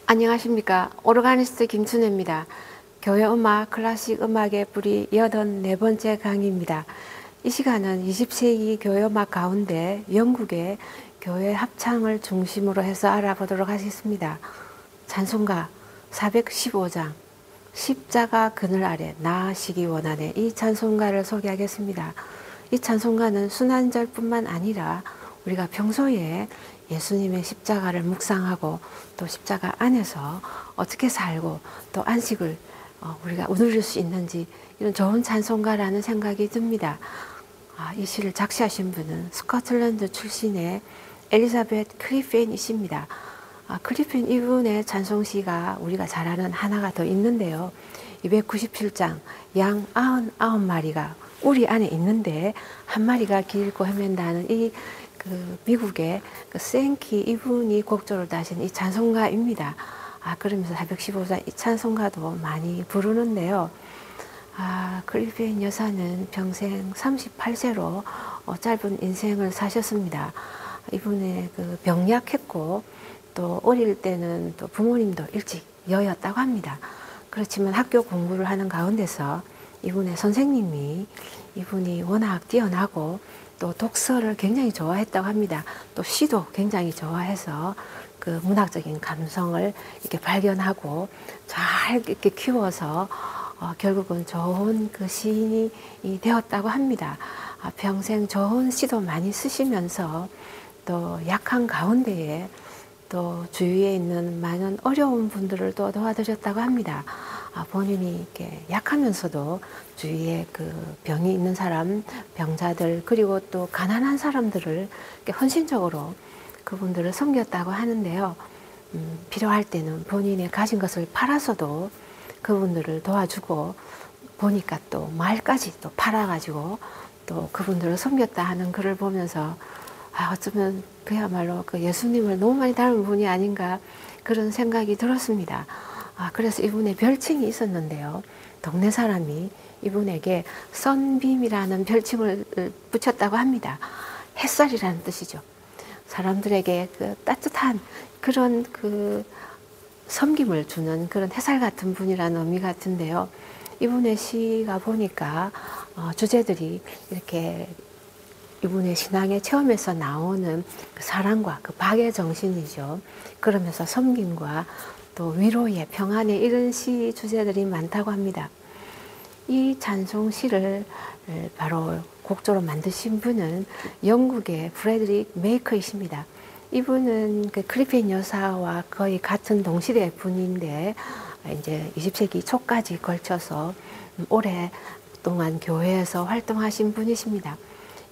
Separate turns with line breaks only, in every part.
안녕하십니까. 오르가니스트 김춘혜입니다. 교회 음악, 클래식 음악의 뿌리 84번째 강의입니다. 이 시간은 20세기 교회 음악 가운데 영국의 교회 합창을 중심으로 해서 알아보도록 하겠습니다. 찬송가 415장 십자가 그늘 아래 나아가시기 원하네, 이 찬송가를 소개하겠습니다. 이 찬송가는 순환절뿐만 아니라 우리가 평소에 예수님의 십자가를 묵상하고 또 십자가 안에서 어떻게 살고 또 안식을 우리가 누릴 수 있는지, 이런 좋은 찬송가라는 생각이 듭니다. 이 시를 작시하신 분은 스코틀랜드 출신의 엘리자베트 클리펜이십니다. 클리펜 이분의 찬송시가 우리가 잘 아는 하나가 더 있는데요. 297장 양 99마리가 우리 안에 있는데 한 마리가 길고 헤맨다는 이 미국의 생키 이분이 곡조를 다신 이 찬송가입니다. 그러면서 415장 이 찬송가도 많이 부르는데요. 클리펜 여사는 평생 38세로 짧은 인생을 사셨습니다. 이분의 병약했고 또 어릴 때는 또 부모님도 일찍 여였다고 합니다. 그렇지만 학교 공부를 하는 가운데서 이분의 선생님이 이분이 워낙 뛰어나고 또 독서를 굉장히 좋아했다고 합니다. 또 시도 굉장히 좋아해서 그 문학적인 감성을 이렇게 발견하고 잘 이렇게 키워서 결국은 좋은 그 시인이 되었다고 합니다. 평생 좋은 시도 많이 쓰시면서 또 약한 가운데에 또 주위에 있는 많은 어려운 분들을 또 도와드렸다고 합니다. 본인이 이렇게 약하면서도 주위에 그 병이 있는 사람, 병자들, 그리고 또 가난한 사람들을 이렇게 헌신적으로 그분들을 섬겼다고 하는데요. 필요할 때는 본인의 가진 것을 팔아서도 그분들을 도와주고, 보니까 또 말까지 또 팔아가지고 또 그분들을 섬겼다 하는 글을 보면서 어쩌면 그야말로 그 예수님을 너무 많이 닮은 분이 아닌가, 그런 생각이 들었습니다. 그래서 이분의 별칭이 있었는데요. 동네 사람이 이분에게 선빔이라는 별칭을 붙였다고 합니다. 햇살이라는 뜻이죠. 사람들에게 그 따뜻한 그런 그 섬김을 주는 그런 햇살 같은 분이라는 의미 같은데요. 이분의 시가 보니까 주제들이 이렇게 이분의 신앙의 체험에서 나오는 그 사랑과 그 박의 정신이죠. 그러면서 섬김과 또 위로의, 평안의 이런 시 주제들이 많다고 합니다. 이 찬송시를 바로 곡조로 만드신 분은 영국의 프레드릭 메이커이십니다. 이분은 그 클리펜 여사와 거의 같은 동시대 분인데 이제 20세기 초까지 걸쳐서 오랫동안 교회에서 활동하신 분이십니다.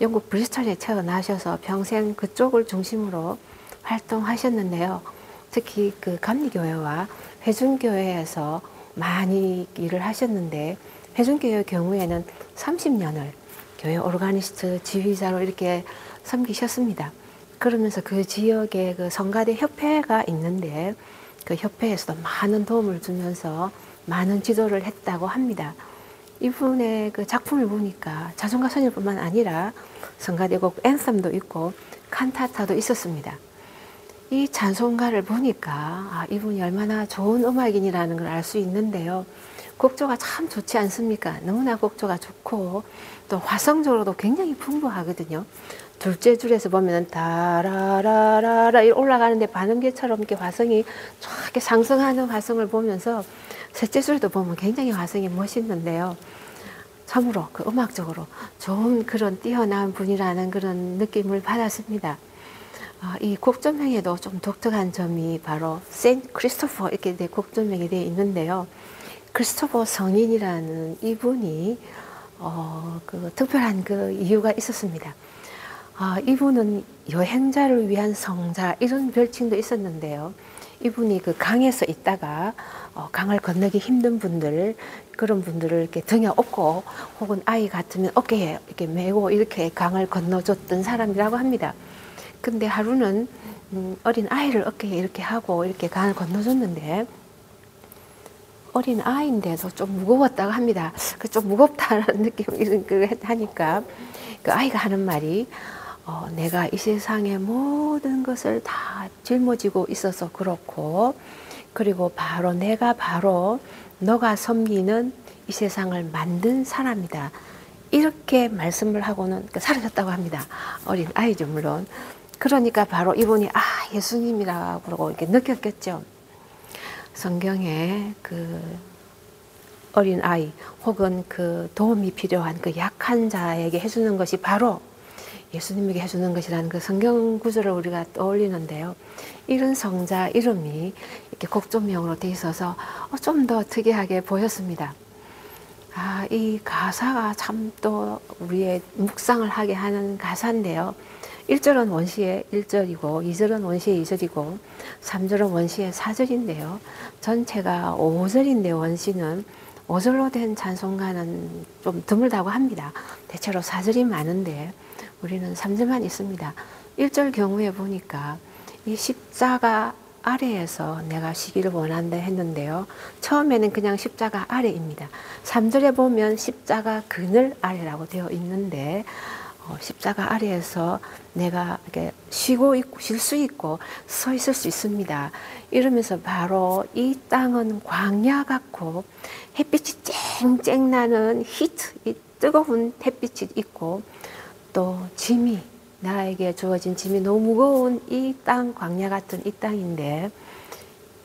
영국 브리스톨에 태어나셔서 평생 그쪽을 중심으로 활동하셨는데요. 특히 그 감리교회와 회중교회에서 많이 일을 하셨는데, 회중교회 경우에는 30년을 교회 오르가니스트 지휘자로 이렇게 섬기셨습니다. 그러면서 그 지역에 그 성가대 협회가 있는데 그 협회에서도 많은 도움을 주면서 많은 지도를 했다고 합니다. 이분의 그 작품을 보니까 자존과 선율뿐만 아니라 성가대곡 앤썸도 있고 칸타타도 있었습니다. 이 찬송가를 보니까 이분이 얼마나 좋은 음악인이라는 걸 알 수 있는데요. 곡조가 참 좋지 않습니까? 너무나 곡조가 좋고 또 화성적으로도 굉장히 풍부하거든요. 둘째 줄에서 보면 다라라라라 올라가는데 반음계처럼 이렇게 화성이 쫙 이렇게 상승하는 화성을 보면서 셋째 줄에도 보면 굉장히 화성이 멋있는데요. 참으로 그 음악적으로 좋은 그런 뛰어난 분이라는 그런 느낌을 받았습니다. 이 곡조명에도 좀 독특한 점이 바로 세인트 크리스토퍼 이렇게 곡조명이 되어 있는데요. 크리스토퍼 성인이라는 이분이 그 특별한 그 이유가 있었습니다. 이분은 여행자를 위한 성자 이런 별칭도 있었는데요. 이분이 그 강에서 있다가 강을 건너기 힘든 분들 그런 분들을 이렇게 등에 업고 혹은 아이 같으면 어깨에 이렇게 메고 이렇게 강을 건너줬던 사람이라고 합니다. 근데 하루는 어린 아이를 어깨에 이렇게 하고 이렇게 강을 건너줬는데 어린 아이인데도 좀 무거웠다고 합니다. 좀 무겁다는 느낌을 하니까 그 아이가 하는 말이 내가 이 세상의 모든 것을 다 짊어지고 있어서 그렇고 그리고 바로 내가 바로 너가 섬기는 이 세상을 만든 사람이다. 이렇게 말씀을 하고는 사라졌다고 합니다. 어린 아이죠 물론. 그러니까 바로 이분이 예수님이라고 그러고 이렇게 느꼈겠죠. 성경에 그 어린 아이 혹은 그 도움이 필요한 그 약한 자에게 해주는 것이 바로 예수님에게 해주는 것이라는 그 성경 구절을 우리가 떠올리는데요. 이런 성자 이름이 이렇게 곡조명으로 되어 있어서 좀 더 특이하게 보였습니다. 이 가사가 참 또 우리의 묵상을 하게 하는 가사인데요. 1절은 원시의 1절이고 2절은 원시의 2절이고 3절은 원시의 4절인데요. 전체가 5절인데 원시는 5절로 된 찬송가는 좀 드물다고 합니다. 대체로 4절이 많은데 우리는 3절만 있습니다. 1절 경우에 보니까 이 십자가 아래에서 내가 쉬기를 원한다 했는데요. 처음에는 그냥 십자가 아래입니다. 3절에 보면 십자가 그늘 아래라고 되어 있는데 십자가 아래에서 내가 이렇게 쉬고 있고 쉴 수 있고 서 있을 수 있습니다. 이러면서 바로 이 땅은 광야 같고 햇빛이 쨍쨍 나는 히트, 이 뜨거운 햇빛이 있고 또 짐이 나에게 주어진 짐이 너무 무거운 이 땅, 광야 같은 이 땅인데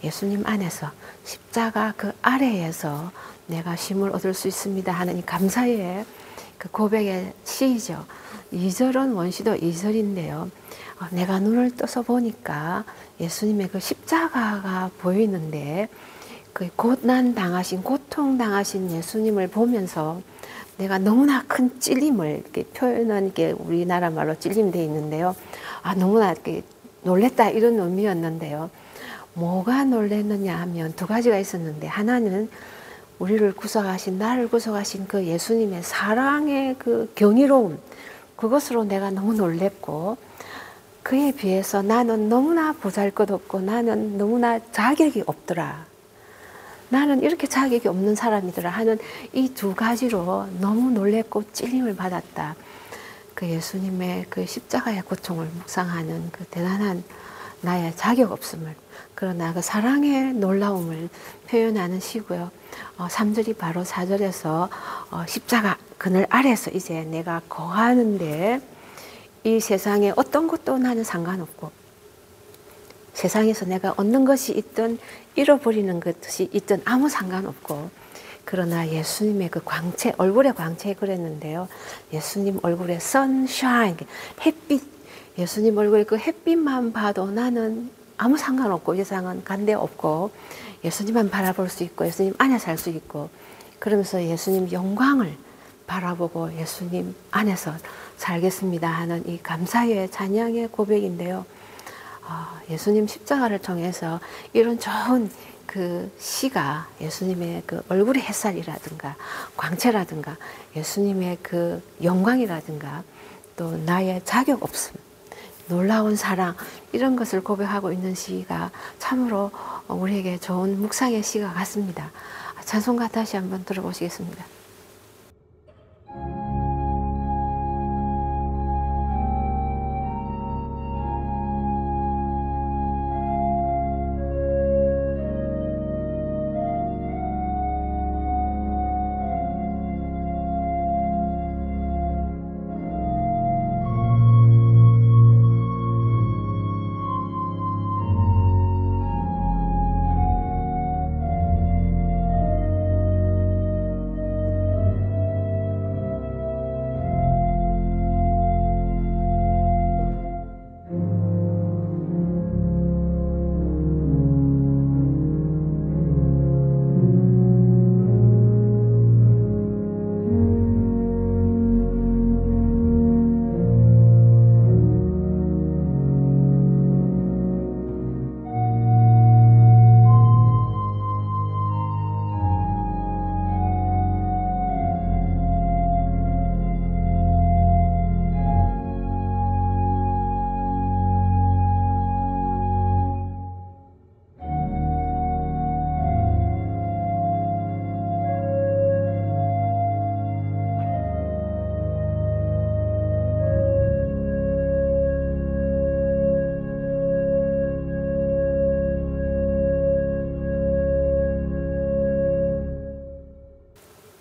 예수님 안에서 십자가 그 아래에서 내가 쉼을 얻을 수 있습니다 하는 이 감사의 그 고백의 시이죠. 2절은 원시도 2절인데요. 내가 눈을 떠서 보니까 예수님의 그 십자가가 보이는데 그 고난 당하신, 고통 당하신 예수님을 보면서 내가 너무나 큰 찔림을 이렇게 표현한 게 우리나라 말로 찔림 돼 있는데요. 너무나 이렇게 놀랬다 이런 의미였는데요. 뭐가 놀랬느냐 하면 두 가지가 있었는데 하나는 우리를 구속하신 나를 구속하신 그 예수님의 사랑의 그 경이로움 그것으로 내가 너무 놀랬고 그에 비해서 나는 너무나 보잘것없고 나는 너무나 자격이 없더라. 나는 이렇게 자격이 없는 사람이더라 하는 이 두 가지로 너무 놀랬고 찔림을 받았다. 그 예수님의 그 십자가의 고통을 묵상하는 그 대단한 나의 자격 없음을 그러나 그 사랑의 놀라움을 표현하는 시고요. 3절이 바로 4절에서 십자가 그늘 아래서 이제 내가 거하는데 이 세상에 어떤 것도 나는 상관없고 세상에서 내가 얻는 것이 있든 잃어버리는 것이 있든 아무 상관없고 그러나 예수님의 그 광채, 얼굴의 광채 그랬는데요. 예수님 얼굴의 sunshine, 햇빛, 예수님 얼굴의 그 햇빛만 봐도 나는 아무 상관없고 이 세상은 간데 없고 예수님만 바라볼 수 있고 예수님 안에 살 수 있고 그러면서 예수님 영광을 바라보고 예수님 안에서 살겠습니다 하는 이 감사의 찬양의 고백인데요. 예수님 십자가를 통해서 이런 좋은 그 시가 예수님의 그 얼굴의 햇살이라든가 광채라든가 예수님의 그 영광이라든가 또 나의 자격 없음 놀라운 사랑 이런 것을 고백하고 있는 시가 참으로 우리에게 좋은 묵상의 시가 같습니다. 찬송가 다시 한번 들어보시겠습니다.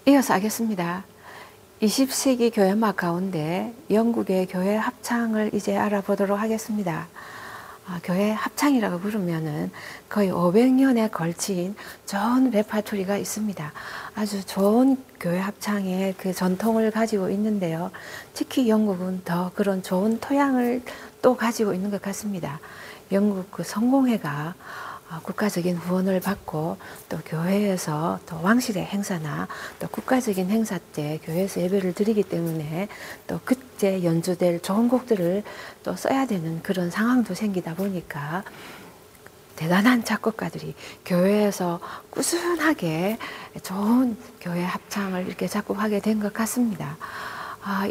이어서 하겠습니다. 20세기 교회음악 가운데 영국의 교회 합창을 이제 알아보도록 하겠습니다. 교회 합창이라고 부르면은 거의 500년에 걸친 좋은 레파토리가 있습니다. 아주 좋은 교회 합창의 그 전통을 가지고 있는데요. 특히 영국은 더 그런 좋은 토양을 또 가지고 있는 것 같습니다. 영국 그 성공회가 국가적인 후원을 받고 또 교회에서 또 왕실의 행사나 또 국가적인 행사 때 교회에서 예배를 드리기 때문에 또 그때 연주될 좋은 곡들을 또 써야 되는 그런 상황도 생기다 보니까 대단한 작곡가들이 교회에서 꾸준하게 좋은 교회 합창을 이렇게 작곡하게 된 것 같습니다.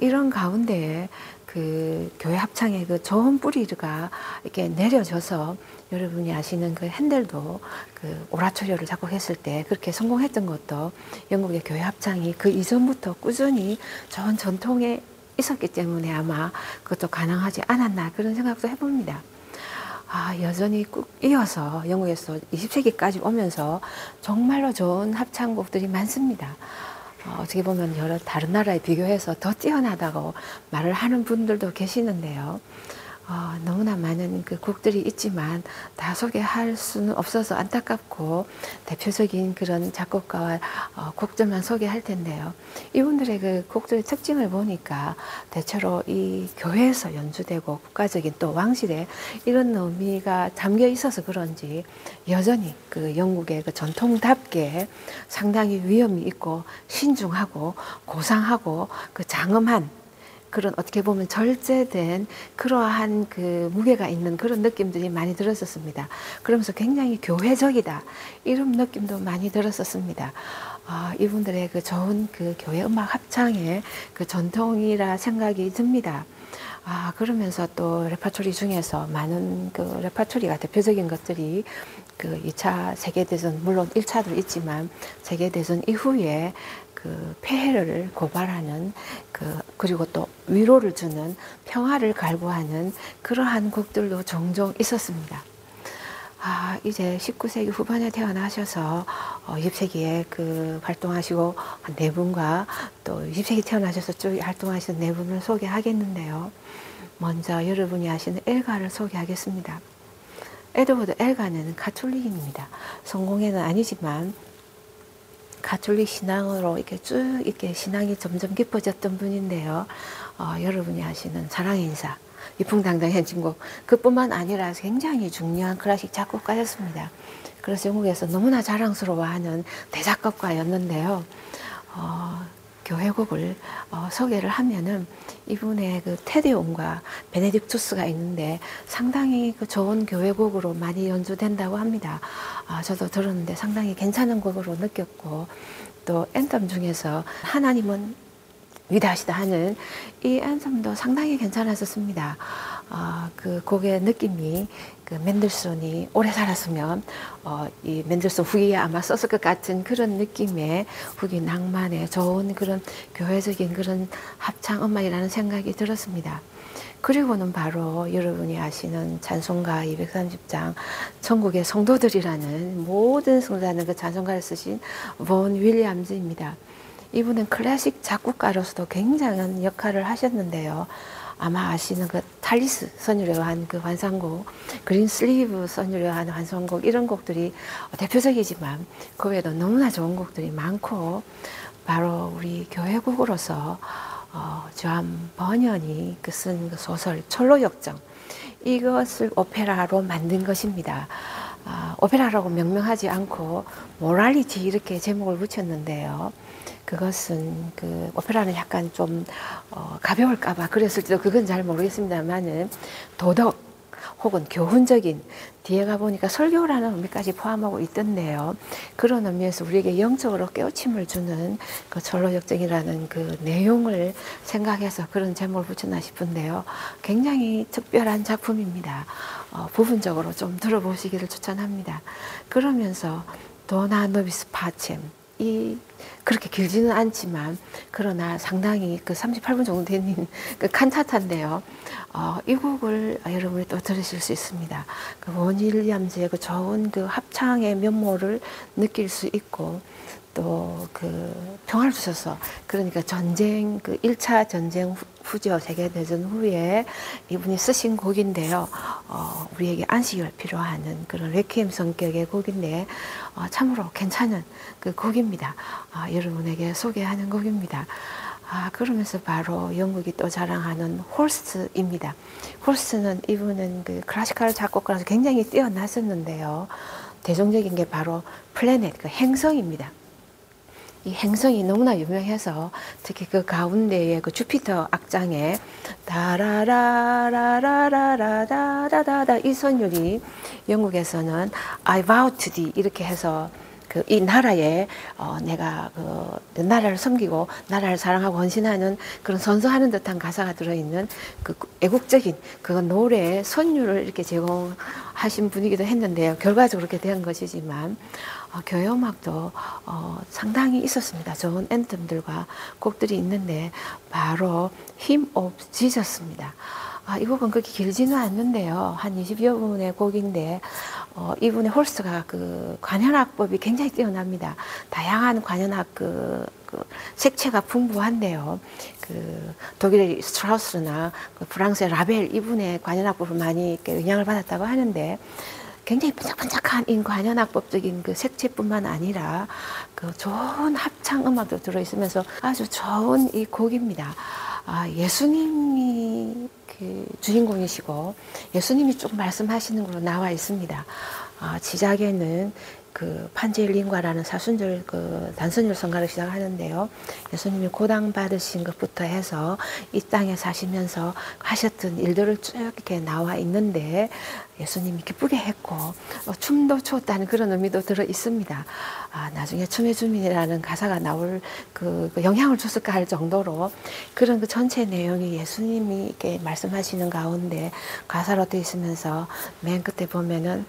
이런 가운데 그 교회 합창의 그 좋은 뿌리가 이렇게 내려져서 여러분이 아시는 그 핸델도 그 오라토리오를 작곡했을 때 그렇게 성공했던 것도 영국의 교회 합창이 그 이전부터 꾸준히 좋은 전통에 있었기 때문에 아마 그것도 가능하지 않았나 그런 생각도 해봅니다. 여전히 꾹 이어서 영국에서 20세기까지 오면서 정말로 좋은 합창곡들이 많습니다. 어떻게 보면 여러 다른 나라에 비교해서 더 뛰어나다고 말을 하는 분들도 계시는데요. 너무나 많은 그 곡들이 있지만 다 소개할 수는 없어서 안타깝고 대표적인 그런 작곡가와 곡들만 소개할 텐데요. 이분들의 그 곡들의 특징을 보니까 대체로 이 교회에서 연주되고 국가적인 또 왕실의 이런 의미가 담겨 있어서 그런지 여전히 그 영국의 그 전통답게 상당히 위엄이 있고 신중하고 고상하고 그 장엄한 그런 어떻게 보면 절제된 그러한 그 무게가 있는 그런 느낌들이 많이 들었었습니다. 그러면서 굉장히 교회적이다 이런 느낌도 많이 들었었습니다. 이분들의 그 좋은 그 교회 음악 합창의 그 전통이라 생각이 듭니다. 그러면서 또 레파토리 중에서 많은 그 레파토리가 대표적인 것들이 그 2차 세계대전 물론 1차도 있지만 세계대전 이후에 그 폐해를 고발하는 그리고 또 위로를 주는 평화를 갈구하는 그러한 곡들도 종종 있었습니다. 이제 19세기 후반에 태어나셔서 20세기에 그 활동하시고 한 네 분과 또 20세기 태어나셔서 쭉 활동하시는 네 분을 소개하겠는데요. 먼저 여러분이 아시는 엘가를 소개하겠습니다. 에드워드 엘가는 가톨릭입니다. 성공회는 아니지만 가톨릭 신앙으로 이렇게 쭉 이렇게 신앙이 점점 깊어졌던 분인데요. 여러분이 아시는 사랑의 인사, 위풍당당 행진곡 그뿐만 아니라 굉장히 중요한 클래식 작곡가였습니다. 그래서 영국에서 너무나 자랑스러워하는 대작곡가였는데요. 교회곡을 소개를 하면은 이분의 그 테데움과 베네딕투스가 있는데 상당히 그 좋은 교회곡으로 많이 연주된다고 합니다. 저도 들었는데 상당히 괜찮은 곡으로 느꼈고 또 앤텀 중에서 하나님은 위대하시다 하는 이 앤섬도 상당히 괜찮았었습니다. 그 곡의 느낌이 그 맨델손이 오래 살았으면 이 맨델손 후기에 아마 썼을 것 같은 그런 느낌의 후기 낭만의 좋은 그런 교회적인 그런 합창 음악이라는 생각이 들었습니다. 그리고는 바로 여러분이 아시는 찬송가 230장 천국의 성도들이라는 모든 성도라는 그 찬송가를 쓰신 본 윌리엄즈입니다. 이분은 클래식 작곡가로서도 굉장한 역할을 하셨는데요. 아마 아시는 그 탈리스 선율에 한 그 환상곡, 그린 슬리브 선율에 한 환상곡 이런 곡들이 대표적이지만 그 외에도 너무나 좋은 곡들이 많고 바로 우리 교회곡으로서 조한 버년이 쓴 그 소설 철로역정 이것을 오페라로 만든 것입니다. 오페라라고 명명하지 않고 모랄리티 이렇게 제목을 붙였는데요. 그것은 그 오페라는 약간 좀 가벼울까봐 그랬을지도 그건 잘 모르겠습니다만은 도덕 혹은 교훈적인 뒤에 가보니까 설교라는 의미까지 포함하고 있던데요. 그런 의미에서 우리에게 영적으로 깨우침을 주는 그 철로역정이라는 그 내용을 생각해서 그런 제목을 붙였나 싶은데요. 굉장히 특별한 작품입니다. 부분적으로 좀 들어보시기를 추천합니다. 그러면서 도나 노비스 파쳔 이 그렇게 길지는 않지만 그러나 상당히 그 38분 정도 되는 그 칸타타인데요. 이 곡을 여러분이 또 들으실 수 있습니다. 그 원 윌리엄즈의 그 좋은 그 합창의 면모를 느낄 수 있고 또 그 평화를 주셔서 그러니까 전쟁 그 1차 전쟁 후죠. 세계대전 후에 이분이 쓰신 곡인데요. 우리에게 안식을 필요하는 그런 레퀴엠 성격의 곡인데 참으로 괜찮은 그 곡입니다. 여러분에게 소개하는 곡입니다. 그러면서 바로 영국이 또 자랑하는 홀스트입니다. 홀스트는 이분은 그 클래시컬 작곡가라서 굉장히 뛰어났었는데요. 대중적인 게 바로 플래닛, 그 행성입니다. 이 행성이 너무나 유명해서 특히 그 가운데에 그 주피터 악장에 다라라라라라라다다다 이 선율이 영국에서는 I vow to thee 이렇게 해서 그 이 나라에 내가 그 나라를 섬기고 나라를 사랑하고 헌신하는 그런 선서하는 듯한 가사가 들어있는 그 애국적인 그 노래의 선율을 이렇게 제공하신 분이기도 했는데요. 결과적으로 그렇게 된 것이지만 교회 음악도 상당히 있었습니다. 좋은 앤텀들과 곡들이 있는데 바로 Hymn of Jesus입니다. 이 곡은 그렇게 길지는 않는데요. 한 20여 분의 곡인데 이분의 홀스트가 그 관현악법이 굉장히 뛰어납니다. 다양한 관현악 그 색채가 풍부한데요. 그 독일의 스트라우스나 그 프랑스의 라벨 이분의 관현악법을 많이 영향을 받았다고 하는데 굉장히 반짝반짝한 이 관현악법적인 그 색채뿐만 아니라 그 좋은 합창 음악도 들어있으면서 아주 좋은 이 곡입니다. 예수님이 그 주인공이시고 예수님이 쭉 말씀하시는 걸로 나와 있습니다. 지작에는 그 판젤린과라는 사순절 그 단선율 성가를 시작하는데요. 예수님이 고당 받으신 것부터 해서 이 땅에 사시면서 하셨던 일들을 쭉 이렇게 나와 있는데 예수님이 기쁘게 했고 춤도 췄다는 그런 의미도 들어 있습니다. 나중에 춤의 주민이라는 가사가 나올 그 영향을 줬을까 할 정도로 그런 그 전체 내용이 예수님이 이렇게 말씀하시는 가운데 가사로 되어 있으면서 맨 끝에 보면은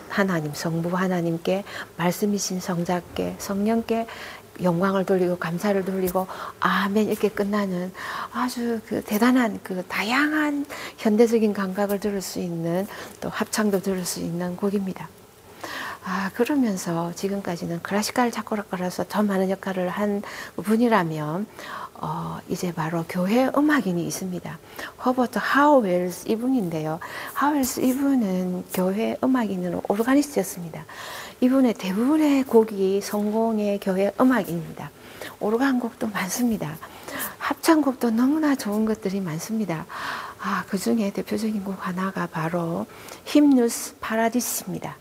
하나님 성부 하나님께 말씀이신 성자께 성령께 영광을 돌리고 감사를 돌리고 아멘 이렇게 끝나는 아주 그 대단한 그 다양한 현대적인 감각을 들을 수 있는 또 합창도 들을 수 있는 곡입니다. 그러면서 지금까지는 클래시컬 작곡가로서 더 많은 역할을 한 분이라면 이제 바로 교회 음악인이 있습니다. 허버트 하우웰스 이분인데요. 하우웰스 이분은 교회 음악인으로 오르가니스트였습니다. 이분의 대부분의 곡이 성공의 교회 음악입니다. 오르간 곡도 많습니다. 합창곡도 너무나 좋은 것들이 많습니다. 그 중에 대표적인 곡 하나가 바로 힘누스 파라디스입니다.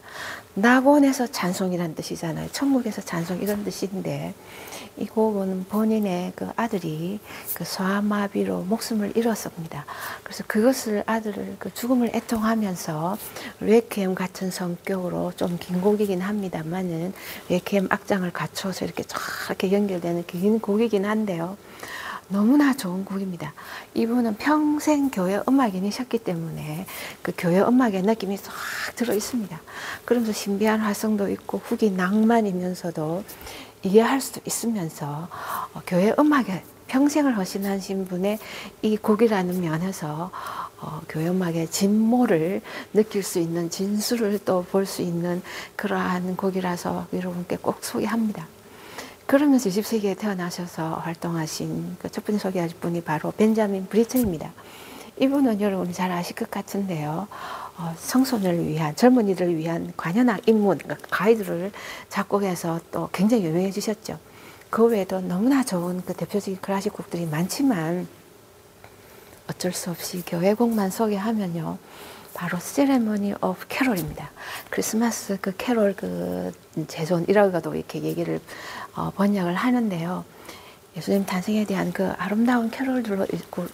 낙원에서 찬송이란 뜻이잖아요. 천국에서 찬송 이런 뜻인데 이 곡은 본인의 그 아들이 그 소아마비로 목숨을 잃었습니다. 그래서 그것을 아들을 그 죽음을 애통하면서 레퀴엠 같은 성격으로 좀 긴 곡이긴 합니다만은 레퀴엠 악장을 갖춰서 이렇게 쫙 이렇게 연결되는 긴 곡이긴 한데요. 너무나 좋은 곡입니다. 이분은 평생 교회 음악인이셨기 때문에 그 교회 음악의 느낌이 싹 들어 있습니다. 그러면서 신비한 화성도 있고 후기 낭만이면서도 이해할 수도 있으면서 교회 음악에 평생을 헌신하신 분의 이 곡이라는 면에서 교회 음악의 진모를 느낄 수 있는 진수를 또 볼 수 있는 그러한 곡이라서 여러분께 꼭 소개합니다. 그러면서 20세기에 태어나셔서 활동하신 그 첫 번째 소개하실 분이 바로 벤자민 브리튼입니다. 이분은 여러분이 잘 아실 것 같은데요. 청소년을 위한, 젊은이들을 위한 관현악 입문, 그러니까 가이드를 작곡해서 또 굉장히 유명해지셨죠. 그 외에도 너무나 좋은 그 대표적인 클래식 곡들이 많지만 어쩔 수 없이 교회곡만 소개하면요. 바로 Ceremony of Carol입니다. 크리스마스 그 캐롤 그 제존이라고도 이렇게 얘기를 번역을 하는데요. 예수님 탄생에 대한 그 아름다운 캐롤들로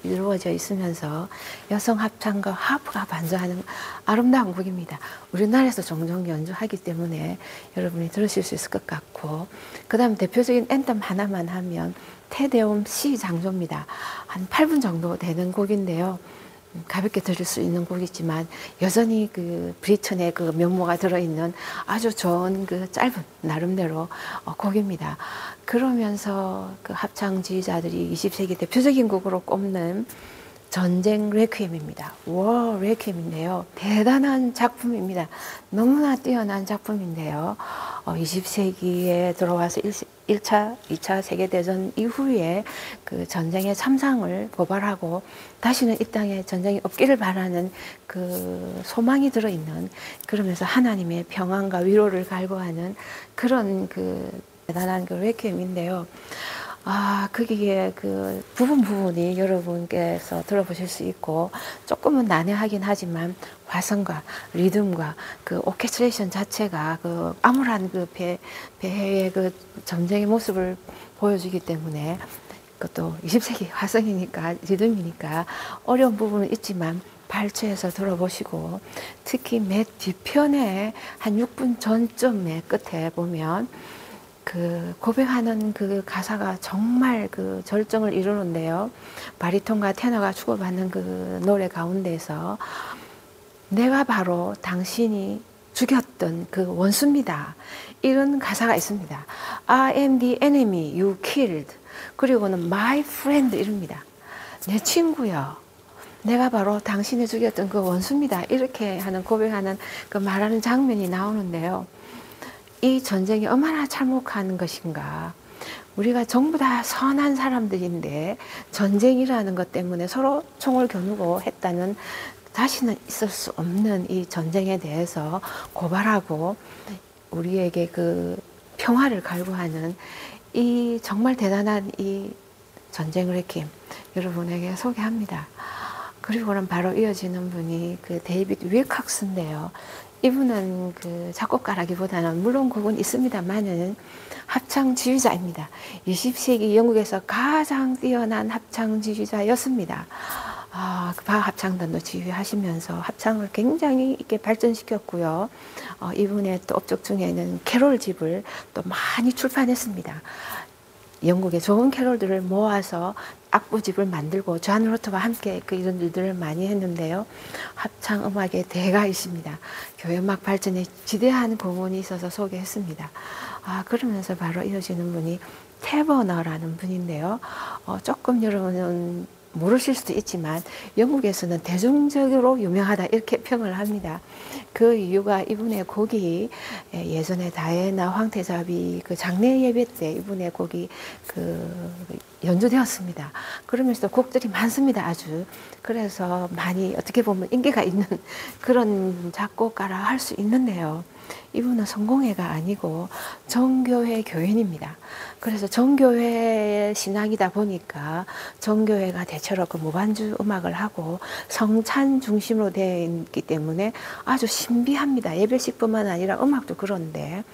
이루어져 있으면서 여성 합창과 하프가 반주하는 아름다운 곡입니다. 우리나라에서 종종 연주하기 때문에 여러분이 들으실 수 있을 것 같고 그 다음 대표적인 앤텀 하나만 하면 테데움 C 장조입니다. 한 8분 정도 되는 곡인데요. 가볍게 들을 수 있는 곡이지만 여전히 그 브리튼의 그 면모가 들어있는 아주 좋은 그 짧은 나름대로 곡입니다. 그러면서 그 합창 지휘자들이 20세기 대표적인 곡으로 꼽는 전쟁 레퀴엠입니다. 워 레퀴엠인데요. 대단한 작품입니다. 너무나 뛰어난 작품인데요. 20세기에 들어와서 1차, 2차 세계대전 이후에 그 전쟁의 참상을 고발하고 다시는 이 땅에 전쟁이 없기를 바라는 그 소망이 들어있는, 그러면서 하나님의 평안과 위로를 갈구하는 그런 그 대단한 그 레퀴엠인데요. 거기에 그 부분이 여러분께서 들어보실 수 있고 조금은 난해하긴 하지만 화성과 리듬과 그 오케스트레이션 자체가 그 암울한 그 배의 그 전쟁의 모습을 보여주기 때문에, 그것도 20세기 화성이니까 리듬이니까 어려운 부분은 있지만 발췌해서 들어보시고, 특히 맨 뒤편에 한 6분 전쯤의 끝에 보면 그 고백하는 그 가사가 정말 그 절정을 이루는데요. 바리톤과 테너가 주고받는 그 노래 가운데서 내가 바로 당신이 죽였던 그 원수입니다. 이런 가사가 있습니다. I am the enemy you killed. 그리고는 my friend 이럽니다. 내 친구요. 내가 바로 당신이 죽였던 그 원수입니다. 이렇게 하는 고백하는 그 말하는 장면이 나오는데요. 이 전쟁이 얼마나 참혹한 것인가. 우리가 전부 다 선한 사람들인데 전쟁이라는 것 때문에 서로 총을 겨누고 했다는, 다시는 있을 수 없는 이 전쟁에 대해서 고발하고 우리에게 그 평화를 갈구하는 이 정말 대단한 이 전쟁 레퀴엠 여러분에게 소개합니다. 그리고는 바로 이어지는 분이 그 데이비드 윌칵스인데요. 이분은 그 작곡가라기보다는 물론 곡은 있습니다만은 합창 지휘자입니다. 20세기 영국에서 가장 뛰어난 합창 지휘자였습니다. 바 합창단도 지휘하시면서 합창을 굉장히 있게 발전시켰고요. 이분의 또 업적 중에는 캐롤집을 또 많이 출판했습니다. 영국의 좋은 캐롤들을 모아서 악보집을 만들고 존 로터와 함께 그 이런 일들을 많이 했는데요. 합창 음악의 대가이십니다. 교회 음악 발전에 지대한 공헌이 있어서 소개했습니다. 그러면서 바로 이어지는 분이 테버너라는 분인데요. 조금 여러분은 모르실 수도 있지만 영국에서는 대중적으로 유명하다 이렇게 평을 합니다. 그 이유가 이분의 곡이 예전에 다이애나 황태자비 그 장례 예배 때 이분의 곡이 그 연주되었습니다. 그러면서 곡들이 많습니다. 아주. 그래서 많이 어떻게 보면 인기가 있는 그런 작곡가라 할 수 있는데요. 이분은 성공회가 아니고 정교회 교인입니다. 그래서 정교회 신앙이다 보니까 정교회가 대체로 그 무반주 음악을 하고 성찬 중심으로 되어 있기 때문에 아주 신비합니다. 예배식뿐만 아니라 음악도 그런데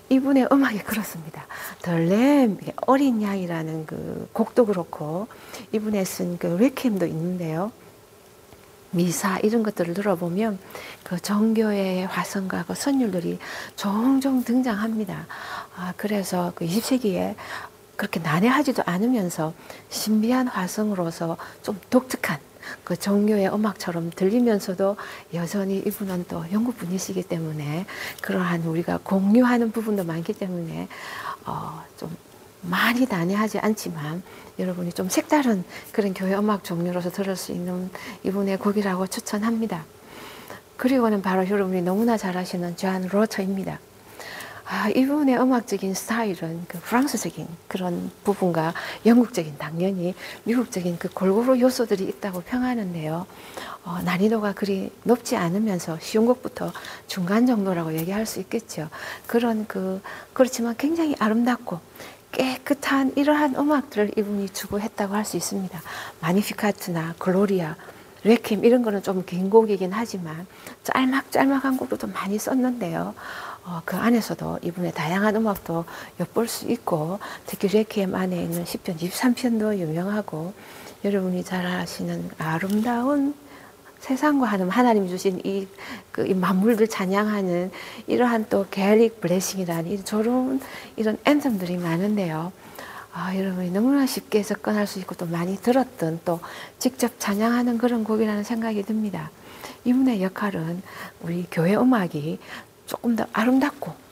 이분의 음악이 그렇습니다. The Lamb, 어린 양이라는 그 곡도 그렇고 이분의 쓴 그 리퀴엠도 있는데요. 미사 이런 것들을 들어보면 그 정교회의 화성과 그 선율들이 종종 등장합니다. 그래서 그 20세기에 그렇게 난해하지도 않으면서 신비한 화성으로서 좀 독특한 그 정교의 음악처럼 들리면서도 여전히 이분은 또 영국 분이시기 때문에 그러한 우리가 공유하는 부분도 많기 때문에 좀 많이 난해하지 않지만 여러분이 좀 색다른 그런 교회 음악 종류로서 들을 수 있는 이분의 곡이라고 추천합니다. 그리고는 바로 여러분이 너무나 잘 아시는 존 로터입니다. 이분의 음악적인 스타일은 그 프랑스적인 그런 부분과 영국적인, 당연히 미국적인 그 골고루 요소들이 있다고 평하는데요. 난이도가 그리 높지 않으면서 쉬운 곡부터 중간 정도라고 얘기할 수 있겠죠. 그렇지만 굉장히 아름답고 깨끗한 이러한 음악들을 이분이 추구했다고 할 수 있습니다. 마니피카트나 글로리아, 레퀴엠 이런 거는 좀 긴 곡이긴 하지만 짤막짤막한 곡도 많이 썼는데요. 그 안에서도 이분의 다양한 음악도 엿볼 수 있고 특히 레퀴엠 안에 있는 시편 23편도 유명하고 여러분이 잘 아시는 아름다운 세상과 하나님 주신 이 만물들 찬양하는 이러한 또 게릭 블레싱이라는 이 좋은 이런 앤섬들이 많은데요. 여러분이 너무나 쉽게 접근할 수 있고 또 많이 들었던 또 직접 찬양하는 그런 곡이라는 생각이 듭니다. 이분의 역할은 우리 교회 음악이 조금 더 아름답고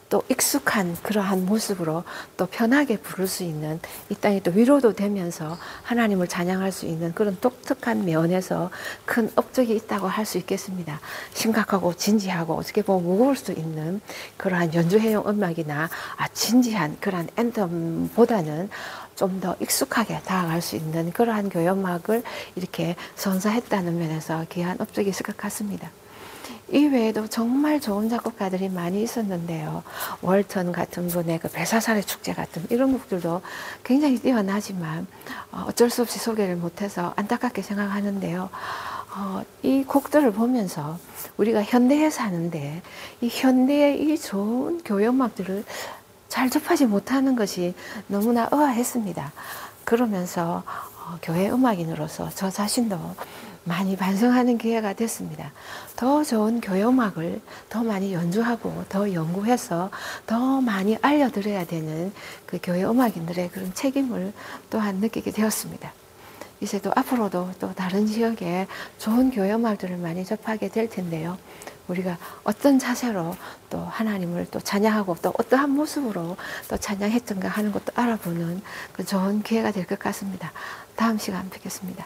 또 익숙한 그러한 모습으로 또 편하게 부를 수 있는, 이 땅이 또 위로도 되면서 하나님을 찬양할 수 있는 그런 독특한 면에서 큰 업적이 있다고 할 수 있겠습니다. 심각하고 진지하고 어떻게 보면 무거울 수 있는 그러한 연주회용 음악이나 진지한 그러한 앤덤보다는 좀 더 익숙하게 다가갈 수 있는 그러한 교회 음악을 이렇게 선사했다는 면에서 귀한 업적이 있을 것 같습니다. 이 외에도 정말 좋은 작곡가들이 많이 있었는데요. 월턴 같은 분의 그 벨사살의 축제 같은 이런 곡들도 굉장히 뛰어나지만 어쩔 수 없이 소개를 못해서 안타깝게 생각하는데요. 이 곡들을 보면서 우리가 현대에 사는데 이 현대의 이 좋은 교회 음악들을 잘 접하지 못하는 것이 너무나 의아했습니다. 그러면서 교회 음악인으로서 저 자신도 많이 반성하는 기회가 됐습니다. 더 좋은 교회 음악을 더 많이 연주하고 더 연구해서 더 많이 알려드려야 되는 그 교회 음악인들의 그런 책임을 또한 느끼게 되었습니다. 이제 또 앞으로도 또 다른 지역에 좋은 교회 음악들을 많이 접하게 될 텐데요. 우리가 어떤 자세로 또 하나님을 또 찬양하고 또 어떠한 모습으로 또 찬양했던가 하는 것도 알아보는 그 좋은 기회가 될 것 같습니다. 다음 시간 뵙겠습니다.